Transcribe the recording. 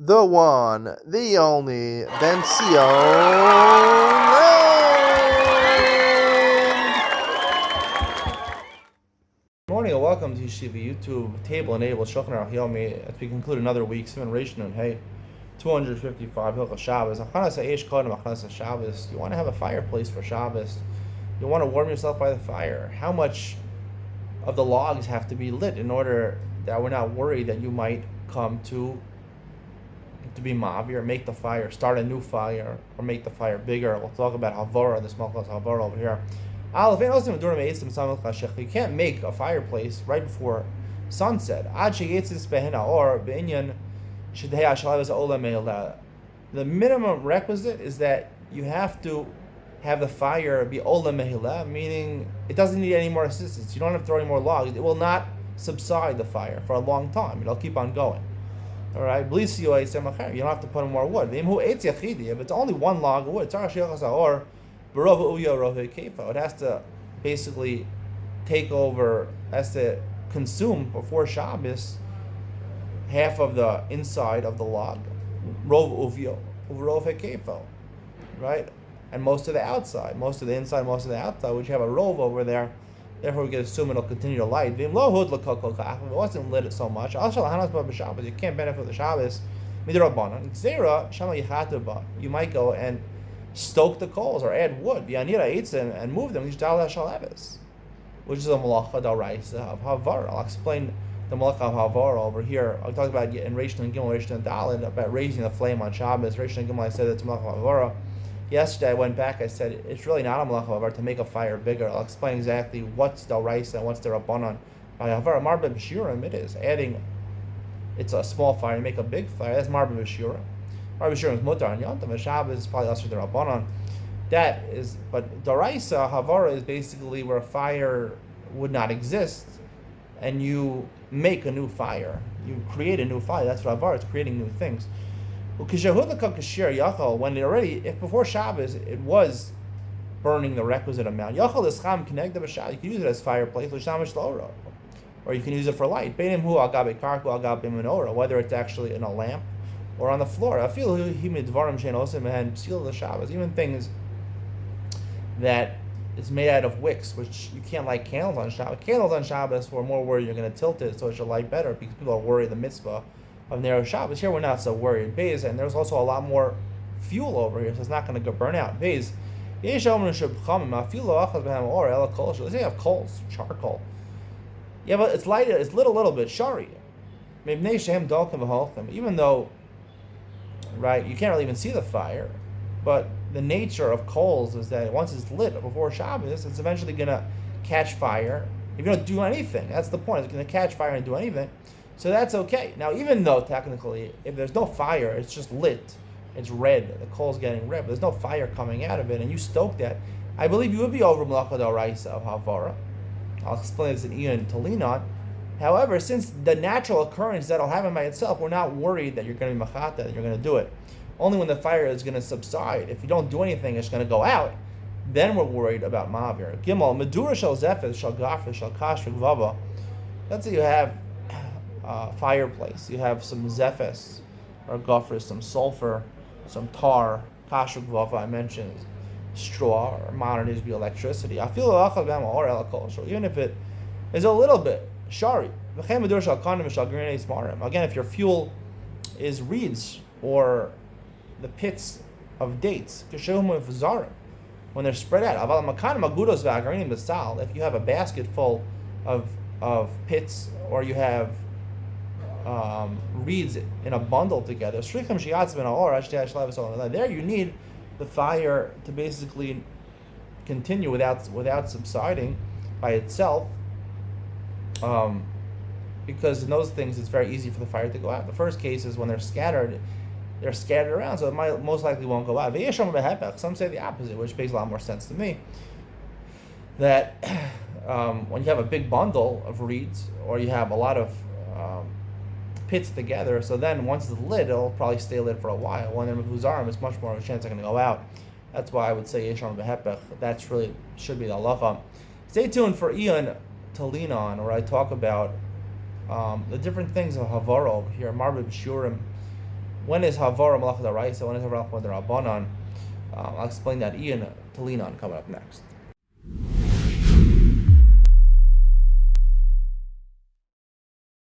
the one, the only, Bencio. Good morning and welcome to Yeshiva YouTube Table Enabled Shulchan Aruch Yomi as we conclude another week, Simon Reish Nun Hey, 255 Hilchos Shabbos. Achanas Ha'esh Kodem Achanas Shabbos. You want to have a fireplace for Shabbos. You want to warm yourself by the fire. How much of the logs have to be lit in order that we're not worried that you might come to be mavir, make the fire, start a new fire, or make the fire bigger. We'll talk about Havara, this Malchus Havara over here. You can't make a fireplace right before sunset. The minimum requisite is that you have to have the fire be ola mehila, meaning it doesn't need any more assistance. You don't have to throw any more logs. It will not subside the fire for a long time. It'll keep on going. All right, you don't have to put in more wood. If it's only one log of wood, it has to basically take over, has to consume before Shabbos half of the inside of the log, right? And most of the outside, most of the inside, most of the outside, which you have a rove over there. Therefore, we can assume it'll continue to light. If it wasn't lit so much, you can't benefit the Shabbos. You might go and stoke the coals or add wood and move them, which is a malacha d'oraisa of Havara. I'll explain the malacha of Havara over here. I'll talk about in Reish and Gimel, Reish and Daled, about raising the flame on Shabbos. Reish and Gimel, I said it's malacha of Havara. Yesterday I went back, I said it's really not a malacha of Havara to make a fire bigger. I'll explain exactly what's d'oraisa and what's the rabbanon. By Havara, marba b'shiurim, it is adding, it's a small fire, you make a big fire, that's marba b'shiurim. Marba b'shiurim is mutar, and yontam, Shabbos is probably also the rabbanon. That is, but d'oraisa, Havara is basically where a fire would not exist, and you make a new fire. You create a new fire. That's what Havara is, creating new things. When it already, if before Shabbos it was burning the requisite amount, you can use it as fireplace, or you can use it for light. Whether it's actually in a lamp or on the floor. Even things that is made out of wicks, which you can't light candles on Shabbos. Candles on Shabbos, we're more worried you're going to tilt it so it should light better because people are worried the mitzvah of narrow Shabbos. Here we're not so worried. Beis, and there's also a lot more fuel over here, so it's not going to go burn out. Beis, let's say you have coals, charcoal. Yeah, but it's lighted, it's lit a little bit, shari. Even though, right, you can't really even see the fire, but the nature of coals is that once it's lit before Shabbos, it's eventually going to catch fire. If you don't do anything, that's the point. It's going to catch fire and do anything. So that's okay. Now, even though technically, if there's no fire, it's just lit, it's red, the coal's getting red, but there's no fire coming out of it, and you stoke that, I believe you would be over Malacha d'oraisa of Havara. I'll explain this in Ian to lean on. However, since the natural occurrence that'll happen by itself, we're not worried that you're going to be machata, that you're going to do it. Only when the fire is going to subside. If you don't do anything, it's going to go out. Then we're worried about mavir. Gimel, medura shel zefes, shel gafres, shel kash, v'gvava. Let's say you have fireplace. You have some zephes or gafres, some sulfur, some tar, kash, v'gvava, I mentioned, straw, or modern days be electricity. I feel even if it is a little bit shari. Again, if your fuel is reeds or the pits of dates, when they're spread out. If you have a basket full of pits, or you have reeds in a bundle together, there you need the fire to basically continue without subsiding by itself, because in those things it's very easy for the fire to go out. The first case is when they're scattered around, so it most likely won't go out. Some say the opposite, which makes a lot more sense to me. That when you have a big bundle of reeds, or you have a lot of pits together, so then once it's lit, it'll probably stay lit for a while. When they're huzarim, it's much more of a chance they're going to go out. That's why I would say yesham behepech. That's really should be the halacha. Stay tuned for Ian to lean on, where I talk about the different things of Havara over here, Marba B'Shurim, When is Havara Malach Daraisa? When is Havara Malach Darabanan? I'll explain that Ian to lean on coming up next.